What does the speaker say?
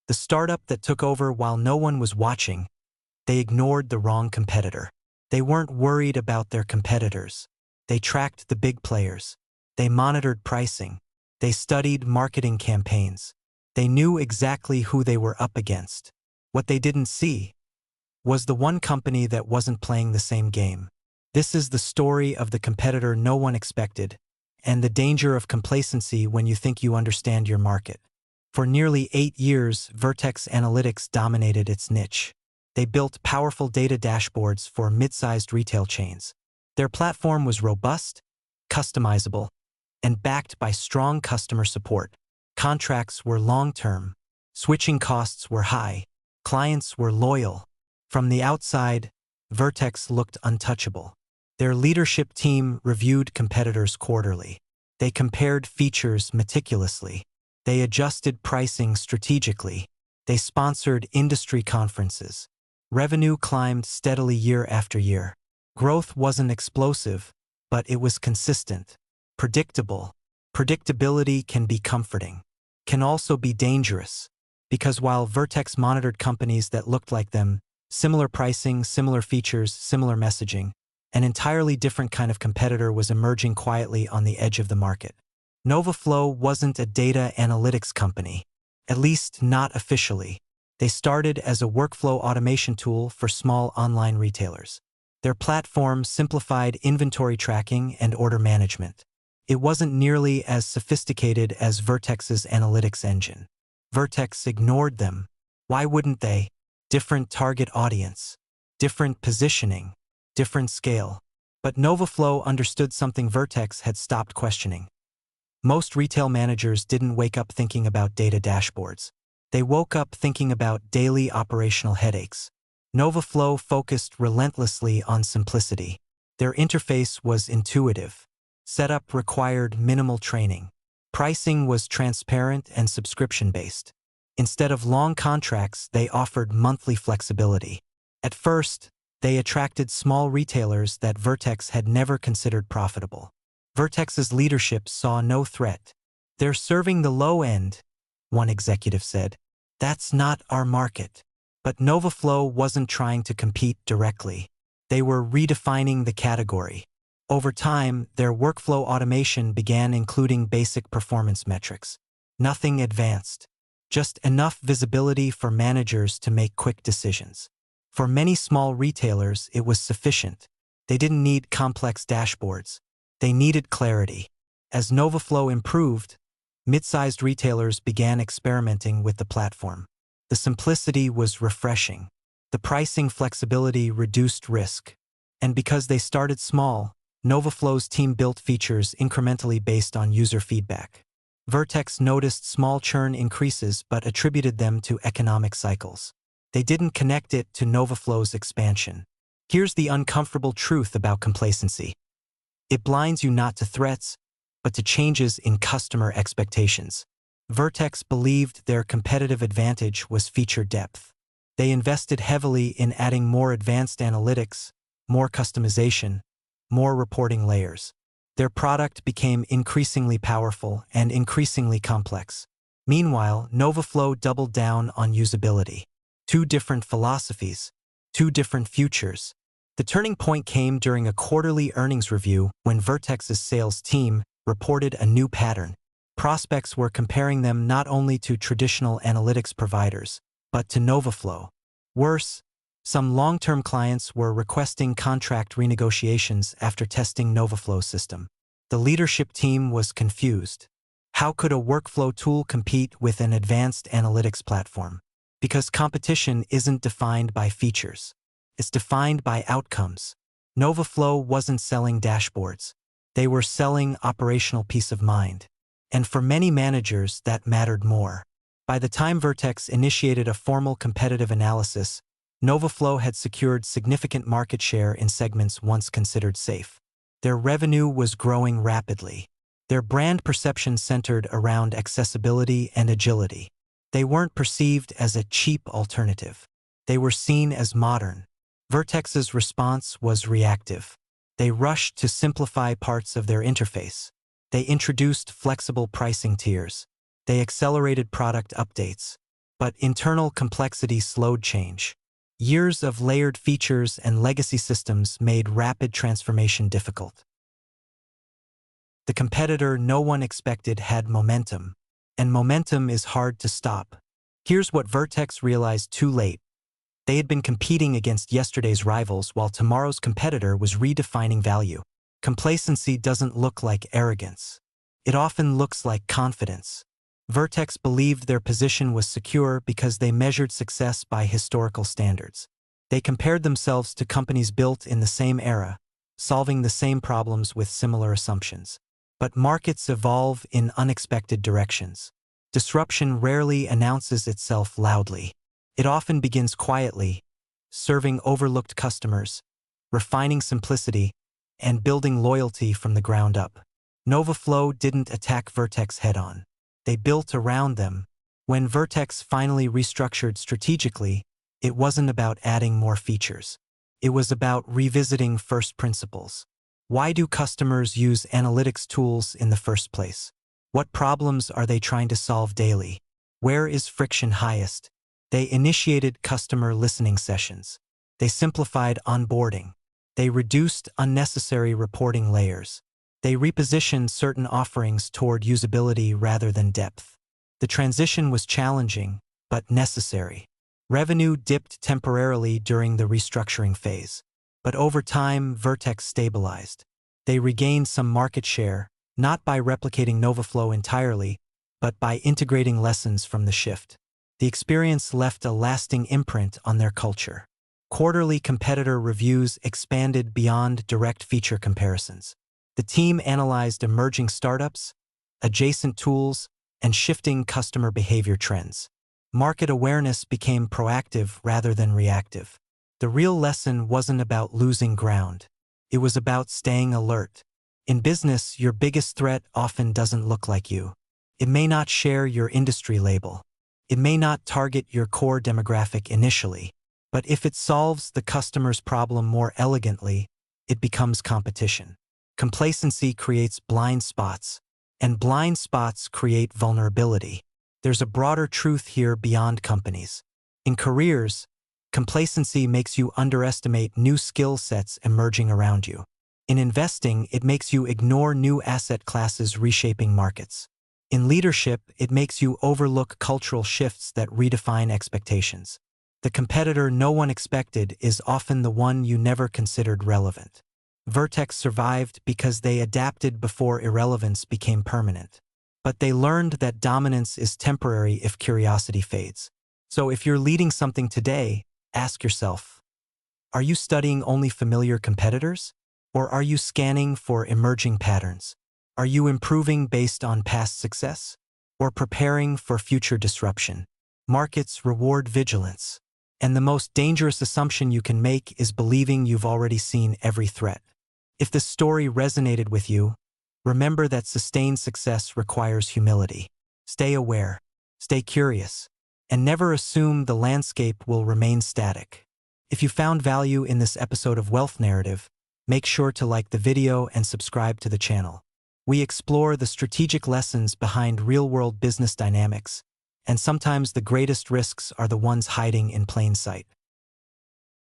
the startup that took over while no one was watching. They ignored the wrong competitor. They weren't worried about their competitors. They tracked the big players. They monitored pricing. They studied marketing campaigns. They knew exactly who they were up against. What they didn't see was the one company that wasn't playing the same game. This is the story of the competitor no one expected, and the danger of complacency when you think you understand your market. For nearly 8 years, Vertex Analytics dominated its niche. They built powerful data dashboards for mid-sized retail chains. Their platform was robust, customizable, and backed by strong customer support. Contracts were long-term. Switching costs were high. Clients were loyal. From the outside, Vertex looked untouchable. Their leadership team reviewed competitors quarterly. They compared features meticulously. They adjusted pricing strategically. They sponsored industry conferences. Revenue climbed steadily year after year. Growth wasn't explosive, but it was consistent, predictable. Predictability can be comforting, can also be dangerous, because while Vertex monitored companies that looked like them, similar pricing, similar features, similar messaging, an entirely different kind of competitor was emerging quietly on the edge of the market. NovaFlow wasn't a data analytics company, at least not officially. They started as a workflow automation tool for small online retailers. Their platform simplified inventory tracking and order management. It wasn't nearly as sophisticated as Vertex's analytics engine. Vertex ignored them. Why wouldn't they? Different target audience, different positioning, different scale. But NovaFlow understood something Vertex had stopped questioning. Most retail managers didn't wake up thinking about data dashboards. They woke up thinking about daily operational headaches. NovaFlow focused relentlessly on simplicity. Their interface was intuitive. Setup required minimal training. Pricing was transparent and subscription-based. Instead of long contracts, they offered monthly flexibility. At first, they attracted small retailers that Vertex had never considered profitable. Vertex's leadership saw no threat. "They're serving the low end," one executive said. "That's not our market." But NovaFlow wasn't trying to compete directly. They were redefining the category. Over time, their workflow automation began including basic performance metrics. Nothing advanced. Just enough visibility for managers to make quick decisions. For many small retailers, it was sufficient. They didn't need complex dashboards. They needed clarity. As NovaFlow improved, mid-sized retailers began experimenting with the platform. The simplicity was refreshing. The pricing flexibility reduced risk. And because they started small, NovaFlow's team built features incrementally based on user feedback. Vertex noticed small churn increases but attributed them to economic cycles. They didn't connect it to NovaFlow's expansion. Here's the uncomfortable truth about complacency. It blinds you not to threats, but to changes in customer expectations. Vertex believed their competitive advantage was feature depth. They invested heavily in adding more advanced analytics, more customization, more reporting layers. Their product became increasingly powerful and increasingly complex. Meanwhile, NovaFlow doubled down on usability. Two different philosophies, two different futures. The turning point came during a quarterly earnings review when Vertex's sales team reported a new pattern. Prospects were comparing them not only to traditional analytics providers, but to NovaFlow. Worse, some long-term clients were requesting contract renegotiations after testing NovaFlow's system. The leadership team was confused. How could a workflow tool compete with an advanced analytics platform? Because competition isn't defined by features. It's defined by outcomes. NovaFlow wasn't selling dashboards. They were selling operational peace of mind. And for many managers, that mattered more. By the time Vertex initiated a formal competitive analysis, NovaFlow had secured significant market share in segments once considered safe. Their revenue was growing rapidly. Their brand perception centered around accessibility and agility. They weren't perceived as a cheap alternative. They were seen as modern. Vertex's response was reactive. They rushed to simplify parts of their interface. They introduced flexible pricing tiers. They accelerated product updates. But internal complexity slowed change. Years of layered features and legacy systems made rapid transformation difficult. The competitor no one expected had momentum, and momentum is hard to stop. Here's what Vertex realized too late. They had been competing against yesterday's rivals while tomorrow's competitor was redefining value. Complacency doesn't look like arrogance. It often looks like confidence. Vertex believed their position was secure because they measured success by historical standards. They compared themselves to companies built in the same era, solving the same problems with similar assumptions. But markets evolve in unexpected directions. Disruption rarely announces itself loudly. It often begins quietly, serving overlooked customers, refining simplicity, and building loyalty from the ground up. NovaFlow didn't attack Vertex head-on. They built around them. When Vertex finally restructured strategically, it wasn't about adding more features. It was about revisiting first principles. Why do customers use analytics tools in the first place? What problems are they trying to solve daily? Where is friction highest? They initiated customer listening sessions. They simplified onboarding. They reduced unnecessary reporting layers. They repositioned certain offerings toward usability rather than depth. The transition was challenging, but necessary. Revenue dipped temporarily during the restructuring phase. But over time, Vertex stabilized. They regained some market share, not by replicating NovaFlow entirely, but by integrating lessons from the shift. The experience left a lasting imprint on their culture. Quarterly competitor reviews expanded beyond direct feature comparisons. The team analyzed emerging startups, adjacent tools, and shifting customer behavior trends. Market awareness became proactive rather than reactive. The real lesson wasn't about losing ground. It was about staying alert. In business, your biggest threat often doesn't look like you. It may not share your industry label. It may not target your core demographic initially. But if it solves the customer's problem more elegantly, it becomes competition. Complacency creates blind spots, and blind spots create vulnerability. There's a broader truth here beyond companies. In careers, complacency makes you underestimate new skill sets emerging around you. In investing, it makes you ignore new asset classes reshaping markets. In leadership, it makes you overlook cultural shifts that redefine expectations. The competitor no one expected is often the one you never considered relevant. Vertex survived because they adapted before irrelevance became permanent. But they learned that dominance is temporary if curiosity fades. So if you're leading something today, ask yourself, are you studying only familiar competitors? Or are you scanning for emerging patterns? Are you improving based on past success? Or preparing for future disruption? Markets reward vigilance. And the most dangerous assumption you can make is believing you've already seen every threat. If this story resonated with you, remember that sustained success requires humility. Stay aware, stay curious, and never assume the landscape will remain static. If you found value in this episode of Wealth Narrative, make sure to like the video and subscribe to the channel. We explore the strategic lessons behind real-world business dynamics, and sometimes the greatest risks are the ones hiding in plain sight.